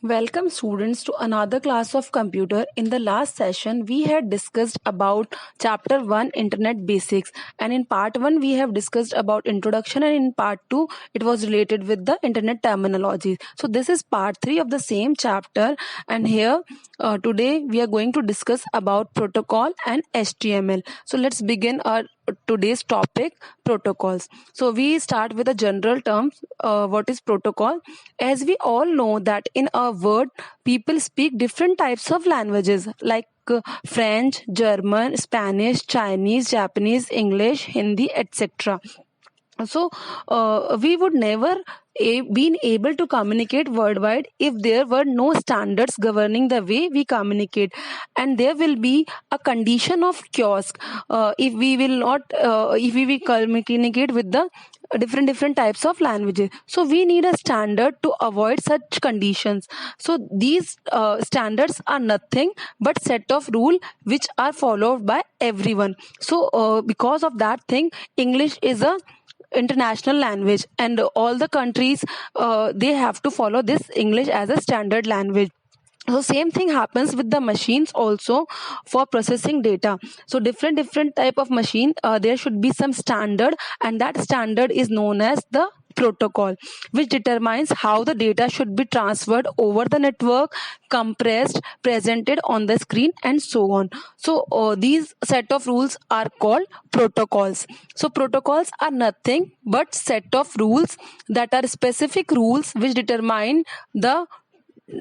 Welcome students to another class of computer. In the last session we had discussed about chapter 1 internet basics, and in part 1 we have discussed about introduction, and in part 2 it was related with the internet terminology. So this is part 3 of the same chapter, and here today we are going to discuss about protocol and HTML. So let's begin our today's topic, protocols. So we start with the general terms. What is protocol? As we all know that in a word people speak different types of languages like French, German, Spanish, Chinese, Japanese, English, Hindi, etc. So we would never been able to communicate worldwide if there were no standards governing the way we communicate, and there will be a condition of chaos if we will not if we will communicate with the different types of languages. So we need a standard to avoid such conditions. So these standards are nothing but set of rule which are followed by everyone. So because of that thing, English is a international language, and all the countries they have to follow this English as a standard language. So same thing happens with the machines also for processing data. So different type of machine, there should be some standard, and that standard is known as the protocol, which determines how the data should be transferred over the network, compressed, presented on the screen, and so on. So these set of rules are called protocols. So protocols are nothing but set of rules that are specific rules which determine the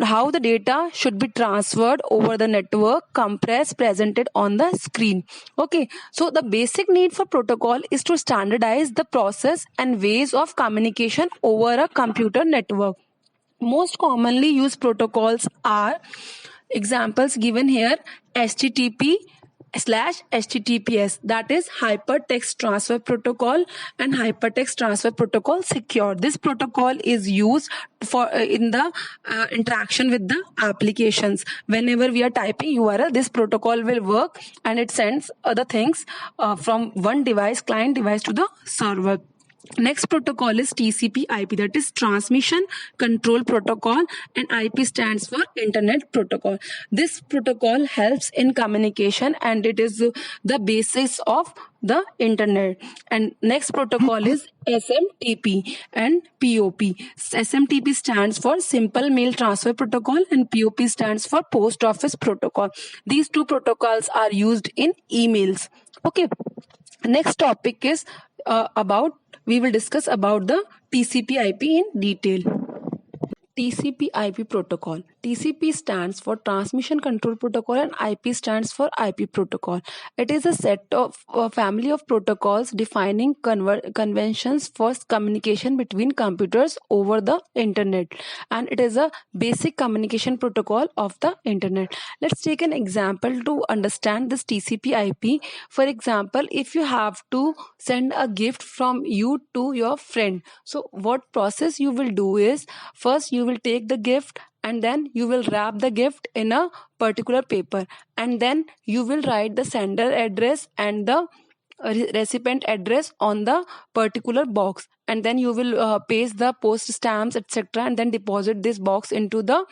how the data should be transferred over the network, compressed, presented on the screen. Okay, so the basic need for protocol is to standardize the process and ways of communication over a computer network. Most commonly used protocols are examples given here: HTTP/HTTPS, that is hypertext transfer protocol, and hypertext transfer protocol secure. This protocol is used for in the interaction with the applications. Whenever we are typing URL, this protocol will work, and it sends other things from one device, client device, to the server. Next protocol is TCP/IP, that is Transmission Control Protocol, and IP stands for Internet Protocol. This protocol helps in communication, and it is the basis of the internet. And next protocol is SMTP and POP. SMTP stands for Simple Mail Transfer Protocol, and POP stands for Post Office Protocol. These two protocols are used in emails. Okay. Next topic is we will discuss about the TCP/IP in detail. TCP/IP protocol. TCP stands for Transmission Control Protocol, and IP stands for IP protocol. It is a set of a family of protocols defining conventions for communication between computers over the internet, and it is a basic communication protocol of the internet. Let's take an example to understand this TCP/IP. For example, if you have to send a gift from you to your friend, so what process you will do is, first you will take the gift, and then you will wrap the gift in a particular paper, and then you will write the sender address and the recipient address on the particular box, and then you will paste the post stamps, etc., and then deposit this box into the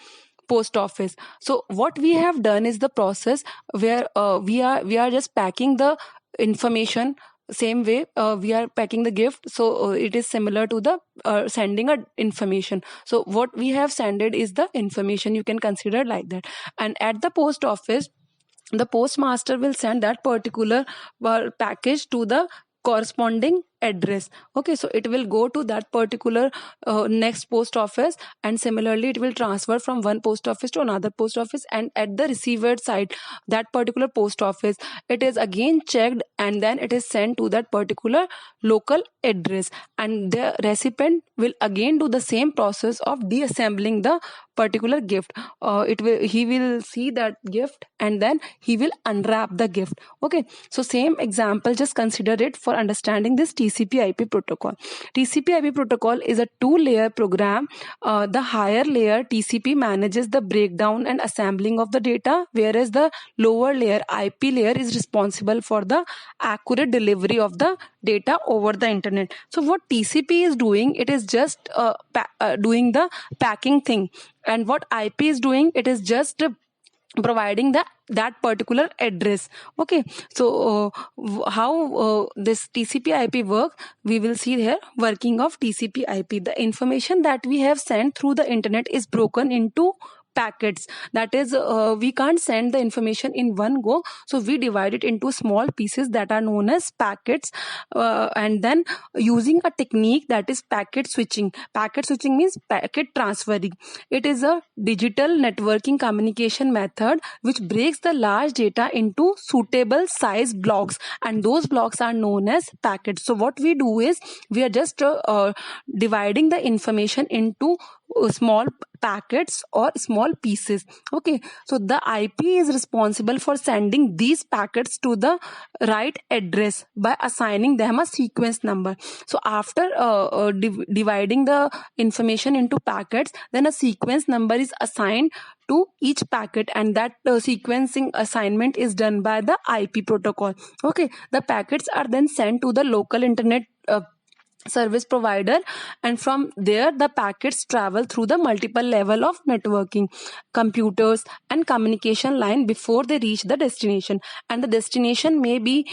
post office. So what we have done is the process where we are just packing the information. Same way we are packing the gift, so it is similar to the sending a information. So what we have sended is the information, you can consider like that. And at the post office, the postmaster will send that particular package to the corresponding address. Okay, so it will go to that particular next post office, and similarly it will transfer from one post office to another post office, and at the receiver side, that particular post office, it is again checked, and then it is sent to that particular local address, and the recipient will again do the same process of deassembling the particular gift. He will see that gift, and then he will unwrap the gift. Okay, so same example, just consider it for understanding this TCP/IP protocol. TCP/IP protocol is a two-layer program. The higher layer TCP manages the breakdown and assembling of the data, whereas the lower layer IP layer is responsible for the accurate delivery of the data over the internet. So what TCP is doing, it is just doing the packing thing, and what IP is doing, it is just providing that particular address. Okay, so how this TCP/IP works, we will see here. Working of TCP/IP, the information that we have sent through the internet is broken into packets. That is, we can't send the information in one go, so we divide it into small pieces that are known as packets, and then using a technique that is packet switching. Packet switching means packet transferring. It is a digital networking communication method which breaks the large data into suitable size blocks, and those blocks are known as packets. So what we do is, we are just dividing the information into small packets or small pieces. Okay, so the IP is responsible for sending these packets to the right address by assigning them a sequence number. So after dividing the information into packets, then a sequence number is assigned to each packet, and that sequencing assignment is done by the IP protocol. Okay, the packets are then sent to the local internet service provider, and from there the packets travel through the multiple level of networking, computers and communication line before they reach the destination. And the destination may be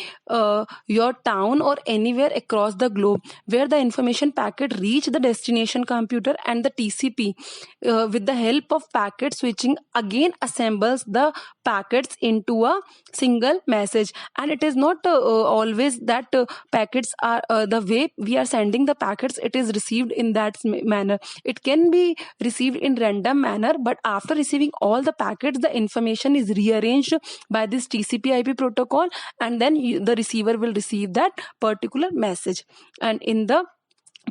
your town or anywhere across the globe, where the information packet reach the destination computer, and the TCP with the help of packet switching again assembles the packets into a single message. And it is not always that packets are the way we are sending the packets, it is received in that manner. It can be received in random manner, but after receiving all the packets, the information is rearranged by this TCP/IP protocol, and then the receiver will receive that particular message and in the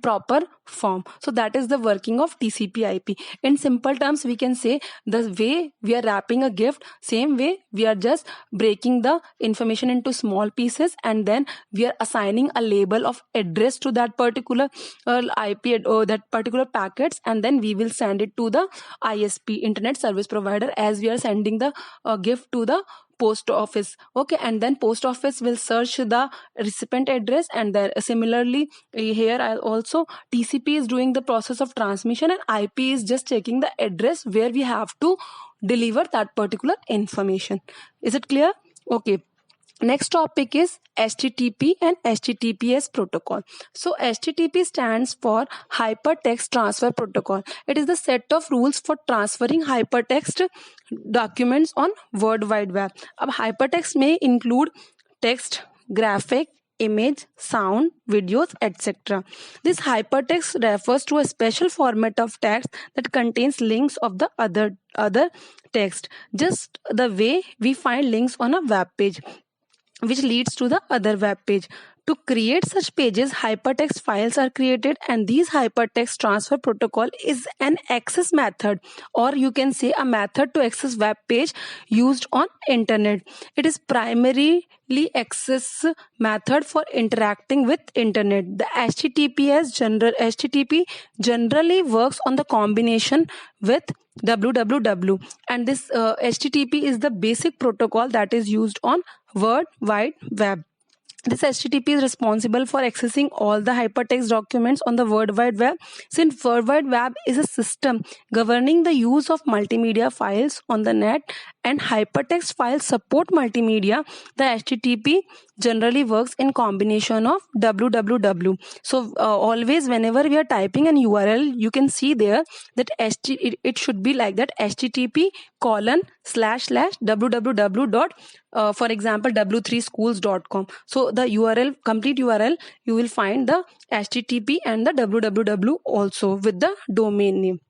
proper form. So that is the working of TCP/IP. In simple terms, we can say, the way we are wrapping a gift, same way we are just breaking the information into small pieces, and then we are assigning a label of address to that particular IP or that particular packets, and then we will send it to the ISP, internet service provider, as we are sending the gift to the post office. Okay, and then post office will search the recipient address, and then similarly here also TCP is doing the process of transmission, and IP is just checking the address where we have to deliver that particular information. Is it clear? Okay. Next topic is HTTP and HTTPS protocol. So HTTP stands for Hypertext Transfer Protocol. It is the set of rules for transferring hypertext documents on World Wide Web. अब hypertext may include text, graphic, image, sound, videos, etc. This hypertext refers to a special format of text that contains links of the other text, just the way we find links on a web page, which leads to the other web page. To create such pages, hypertext files are created, and these hypertext transfer protocol is an access method, or you can say a method to access web page used on internet. It is primarily access method for interacting with internet. The HTTP generally works on the combination with www, and this HTTP is the basic protocol that is used on World Wide Web. This HTTP is responsible for accessing all the hypertext documents on the World Wide Web. Since World Wide Web is a system governing the use of multimedia files on the net, and hypertext files support multimedia, the HTTP generally works in combination of www. So always whenever we are typing an URL, you can see there that it should be like that: http://www. For example, w3schools.com. So the URL, complete URL, you will find the HTTP and the www also with the domain name.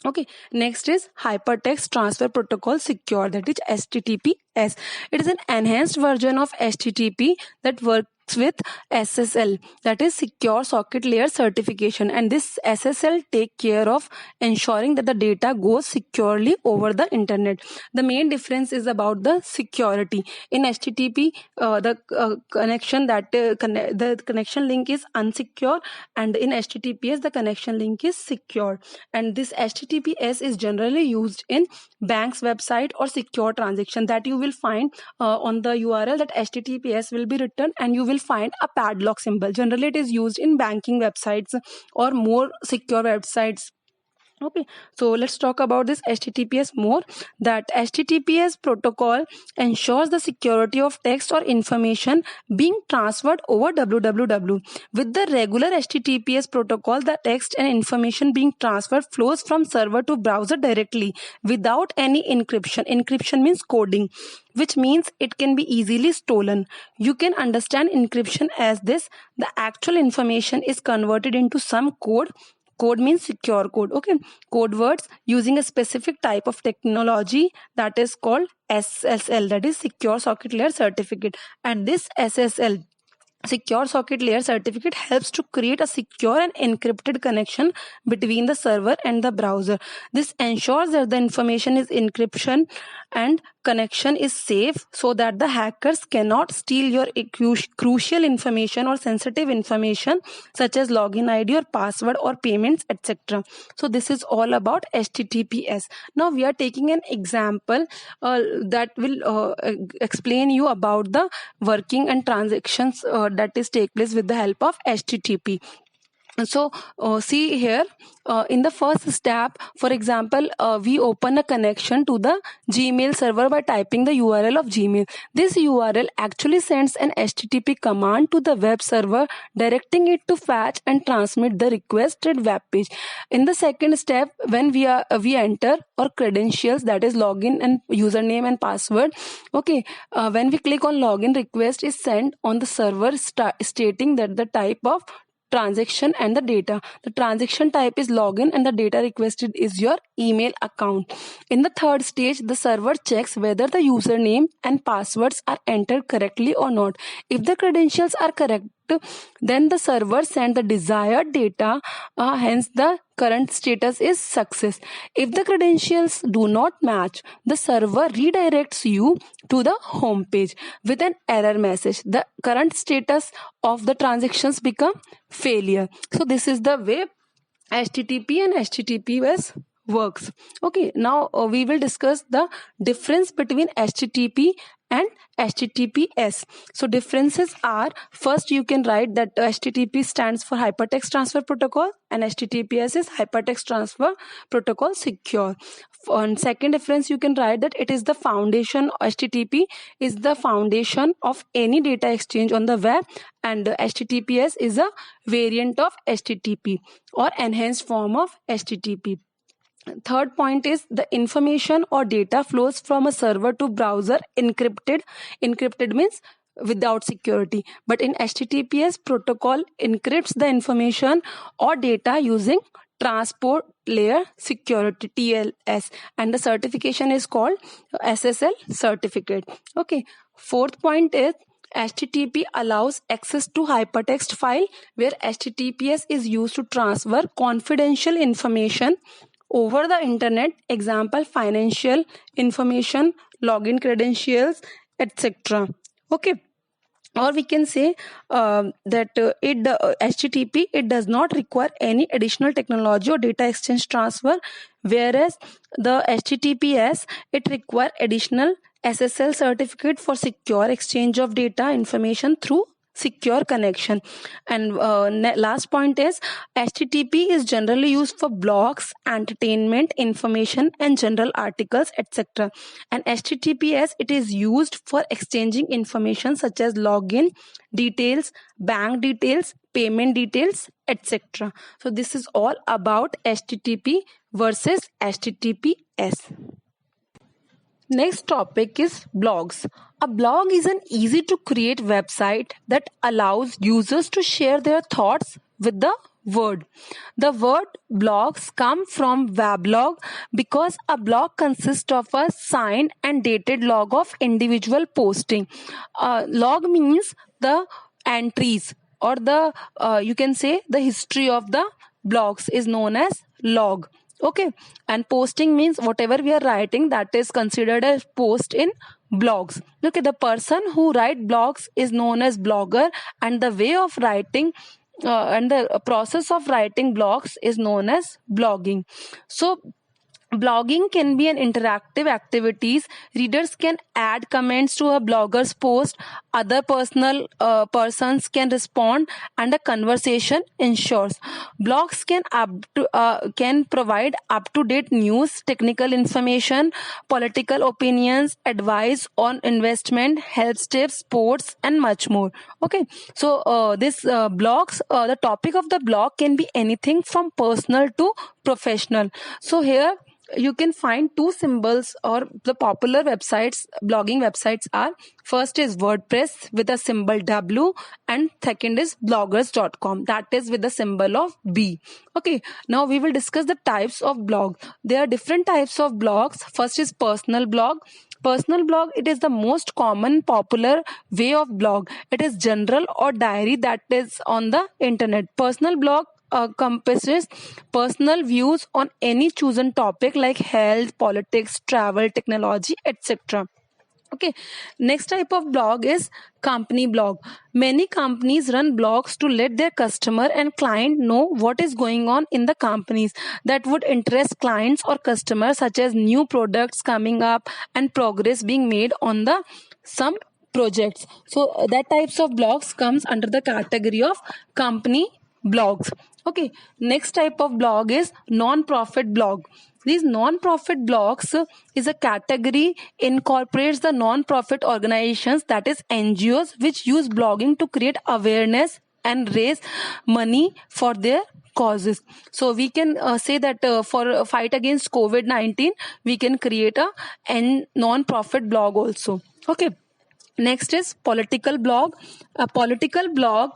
Okay, next is Hypertext Transfer Protocol Secure, that is HTTPS. It is an enhanced version of HTTP that with SSL, that is Secure Socket Layer Certification, and this SSL take care of ensuring that the data goes securely over the internet. The main difference is about the security. In HTTP, the connection link is unsecure, and in HTTPS the connection link is secure. And this HTTPS is generally used in bank's website or secure transaction, that you will find on the URL that HTTPS will be written, and you will find a padlock symbol. Generally it is used in banking websites or more secure websites. Okay, so let's talk about this HTTPS more. That HTTPS protocol ensures the security of text or information being transferred over www. With the regular HTTPS protocol, the text and information being transferred flows from server to browser directly without any encryption. Encryption means coding, which means it can be easily stolen. You can understand encryption as this: the actual information is converted into some code. Code means secure code. Okay, code words using a specific type of technology that is called SSL, that is Secure Socket Layer Certificate. And this SSL, Secure Socket Layer Certificate, helps to create a secure and encrypted connection between the server and the browser. This ensures that the information is encryption and connection is safe, so that the hackers cannot steal your crucial information or sensitive information such as login ID or password or payments, etc. So this is all about HTTPS. Now we are taking an example that will explain you about the working and transactions that is take place with the help of HTTP. So see here, in the first step, for example, we open a connection to the Gmail server by typing the URL of Gmail. This URL actually sends an HTTP command to the web server, directing it to fetch and transmit the requested web page. In the second step, when we enter our credentials, that is login and username and password. Okay, when we click on login, request is sent on the server stating that the type of transaction and the data. The transaction type is login and the data requested is your email account. In the third stage, the server checks whether the username and passwords are entered correctly or not. If the credentials are correct, then the server sends the desired data, hence the current status is success. If the credentials do not match, the server redirects you to the home page with an error message. The current status of the transactions become failure. So this is the way HTTP and HTTPS works. Okay, now we will discuss the difference between HTTP and HTTPS. So differences are, first you can write that HTTP stands for Hypertext Transfer Protocol and HTTPS is Hypertext Transfer Protocol Secure. On second difference, you can write that it is the foundation. HTTP is the foundation of any data exchange on the web, and HTTPS is a variant of HTTP or enhanced form of HTTP. Third point is the information or data flows from a server to browser encrypted. Encrypted means without security. But in HTTPS, protocol encrypts the information or data using Transport Layer Security, TLS, and the certification is called SSL certificate. Okay. Fourth point is HTTP allows access to hypertext file, where HTTPS is used to transfer confidential information over the internet. Example, financial information, login credentials, etc. Okay. Or we can say that HTTP, it does not require any additional technology or data exchange transfer, whereas the HTTPS, it require additional SSL certificate for secure exchange of data information through secure connection. And last point is HTTP is generally used for blogs, entertainment, information, and general articles, etc. And HTTPS, it is used for exchanging information such as login details, bank details, payment details, etc. So this is all about HTTP versus HTTPS. Next topic is blogs. A blog is an easy to create website that allows users to share their thoughts with the world. The word blogs come from weblog because a blog consists of a signed and dated log of individual posting. Log means the entries or the you can say the history of the blogs is known as log. Okay, and posting means whatever we are writing, that is considered as post in blogs. Okay, the person who write blogs is known as blogger, and the way of writing and the process of writing blogs is known as blogging. So blogging can be an interactive activities. Readers can add comments to a blogger's post. Other personal persons can respond, and a conversation ensures. Blogs can provide up to date news, technical information, political opinions, advice on investment, health tips, sports, and much more. Okay, so this blogs, the topic of the blog can be anything from personal to professional. So here you can find two symbols or the popular websites, blogging websites are: first is WordPress with the symbol W, and second is bloggers.com, that is with the symbol of B. Okay, now we will discuss the types of blog. There are different types of blogs. First is personal blog. Personal blog, it is the most common popular way of blog. It is general or diary that is on the internet. Personal blog encompasses personal views on any chosen topic like health, politics, travel, technology, etc. Okay, next type of blog is company blog. Many companies run blogs to let their customer and client know what is going on in the companies that would interest clients or customers, such as new products coming up and progress being made on the some projects. So that types of blogs comes under the category of company blogs. Okay, next type of blog is non-profit blog. These non-profit blogs is a category incorporates the non-profit organizations, that is NGOs, which use blogging to create awareness and raise money for their causes. So we can say that for a fight against COVID-19, we can create a non-profit blog also. Okay, next is political blog. A political blog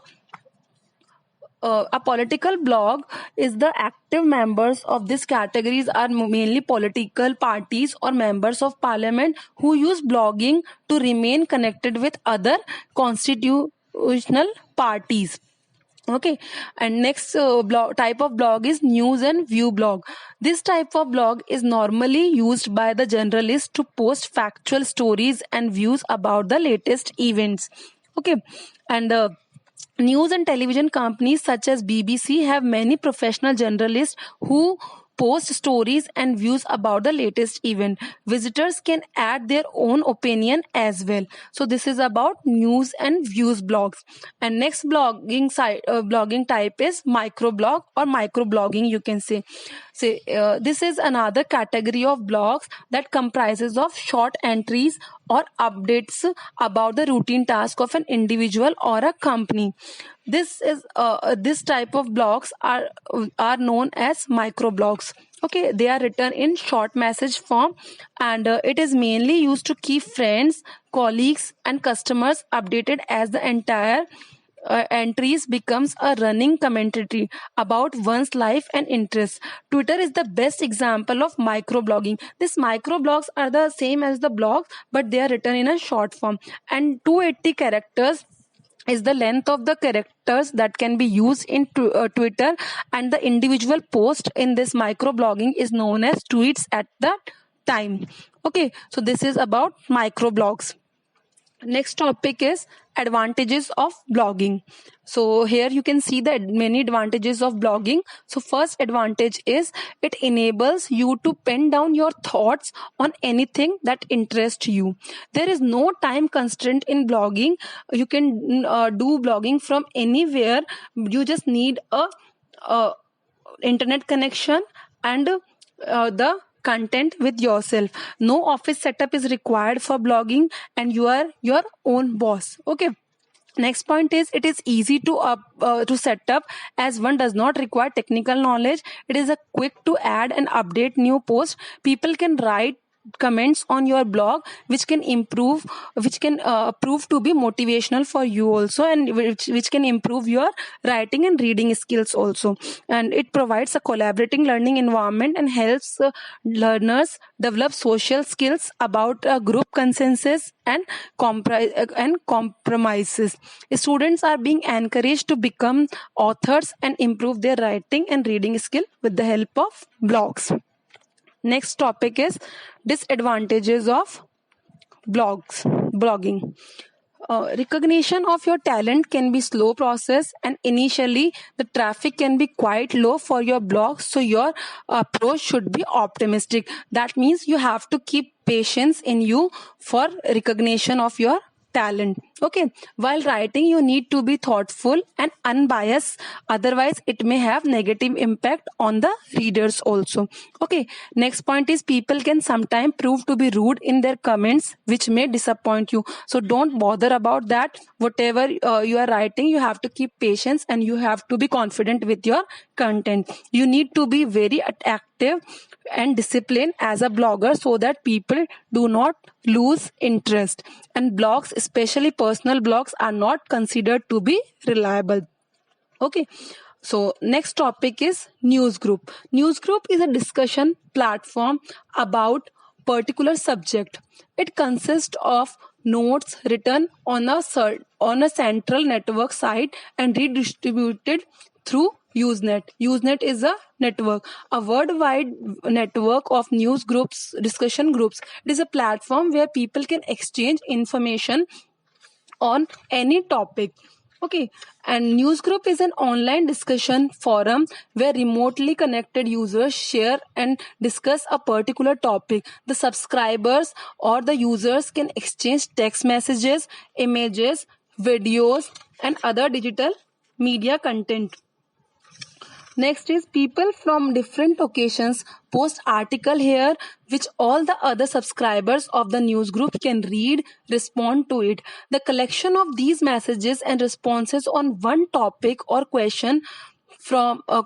is the active members of these categories are mainly political parties or members of parliament who use blogging to remain connected with other constitutional parties. Okay, and next type of blog is news and view blog. This type of blog is normally used by the journalist to post factual stories and views about the latest events. Okay, and news and television companies such as BBC have many professional journalists who post stories and views about the latest event. Visitors can add their own opinion as well. So this is about news and views blogs. And next blogging type is microblog or microblogging, you can say. This is another category of blogs that comprises of short entries or updates about the routine task of an individual or a company. This type of blogs are known as microblogs. Okay, they are written in short message form, and it is mainly used to keep friends, colleagues, and customers updated as the entire entries becomes a running commentary about one's life and interests. Twitter is the best example of microblogging. These microblogs are the same as the blogs, but they are written in a short form, and 280 characters is the length of the characters that can be used in Twitter, and the individual post in this microblogging is known as tweets at the time. Okay, so this is about microblogs. Next topic is advantages of blogging. So here you can see the many advantages of blogging. So first advantage is it enables you to pen down your thoughts on anything that interests you. There is no time constraint in blogging. You can do blogging from anywhere. You just need a internet connection and the content with yourself. No office setup is required for blogging, and you are your own boss. Okay, next point is it is easy to set up, as one does not require technical knowledge. It is a quick to add and update new posts. People can write comments on your blog which can prove to be motivational for you also, and which can improve your writing and reading skills also. And it provides a collaborating learning environment and helps learners develop social skills about group consensus and compromises. Students are being encouraged to become authors and improve their writing and reading skill with the help of blogs. Next topic is disadvantages of blogging. Recognition of your talent can be slow process, and initially the traffic can be quite low for your blog, so your approach should be optimistic. That means you have to keep patience in you for recognition of your talent. Okay, while writing you need to be thoughtful and unbiased, otherwise it may have negative impact on the readers also. Okay, next point is people can sometimes prove to be rude in their comments which may disappoint you, so don't bother about that. Whatever you are writing, you have to keep patience and you have to be confident with your content. You need to be very active and disciplined as a blogger so that people do not lose interest. And blogs, especially personal blogs, are not considered to be reliable. Okay, so next topic is news group. News group is a discussion platform about particular subject. It consists of notes written on a central network site and redistributed through Usenet. Usenet is a network, a worldwide network of news groups, discussion groups. It is a platform where people can exchange information on any topic. Okay, and news group is an online discussion forum where remotely connected users share and discuss a particular topic. The subscribers or the users can exchange text messages, images, videos, and other digital media content. Next is people from different occasions post article here which all the other subscribers of the news group can read, respond to it. The collection of these messages and responses on one topic or question from a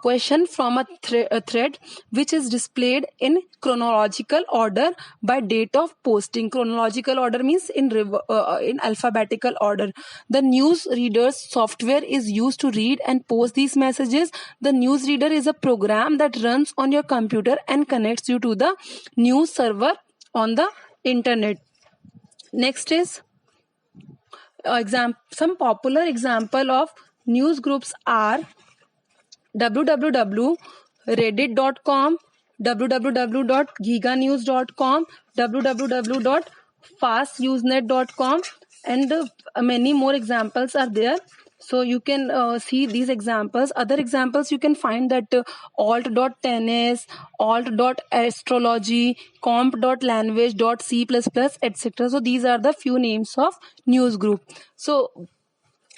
thread which is displayed in chronological order by date of posting. Chronological order means in alphabetical order. The news reader's software is used to read and post these messages. The news reader is a program that runs on your computer and connects you to the news server on the internet. Next is some popular example of news groups are www.reddit.com, www.giganews.com, www.fastusenet.com, and many more examples are there. So you can see these examples. Other examples you can find that alt.tennis, alt.astrology, comp.language.c++, etc. So these are the few names of news group. So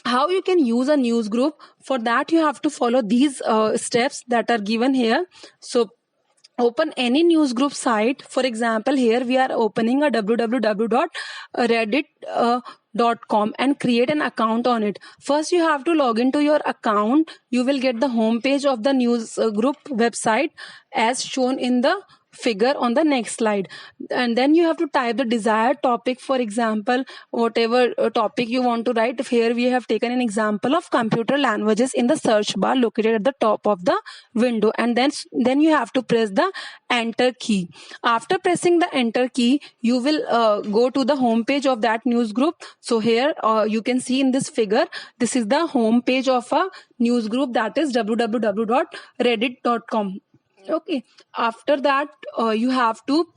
how you can use a news group? For that you have to follow these steps that are given here. So open any news group site. For example, here we are opening a www.reddit.com and create an account on it. First you have to log into your account. You will get the home page of the news group website as shown in the figure on the next slide, and then you have to type the desired topic. For example, whatever topic you want to write. Here we have taken an example of computer languages in the search bar located at the top of the window, and then you have to press the enter key. After pressing the enter key, you will go to the home page of that news group. So here you can see in this figure, this is the home page of a news group, that is www.reddit.com. Okay, after that you have to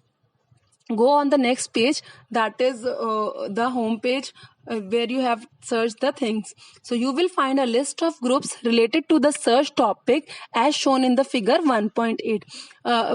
go on the next page, that is the home page where you have searched the things. So you will find a list of groups related to the search topic as shown in the figure 1.8.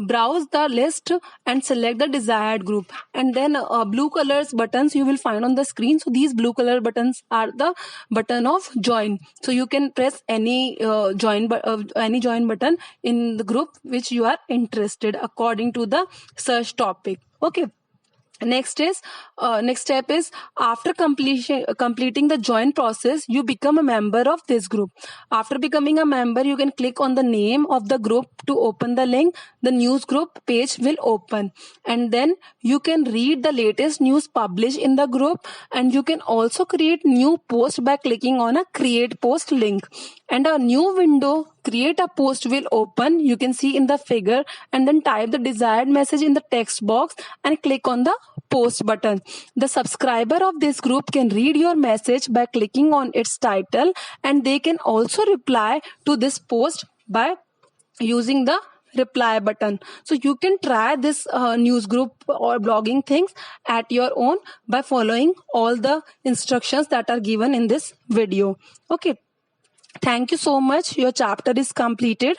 Browse the list and select the desired group, and then blue colors buttons you will find on the screen. So these blue color buttons are the button of join. So you can press any join button in the group which you are interested according to the search topic. Okay, Next step is, after completing the join process, you become a member of this group. After becoming a member, you can click on the name of the group to open the link. The news group page will open, and then you can read the latest news published in the group, and you can also create new post by clicking on a create post link, and a new window create a post will open. You can see in the figure, and then type the desired message in the text box and click on the post button. The subscriber of this group can read your message by clicking on its title, and they can also reply to this post by using the reply button. So you can try this news group or blogging things at your own by following all the instructions that are given in this video. Okay, thank you so much. Your chapter is completed.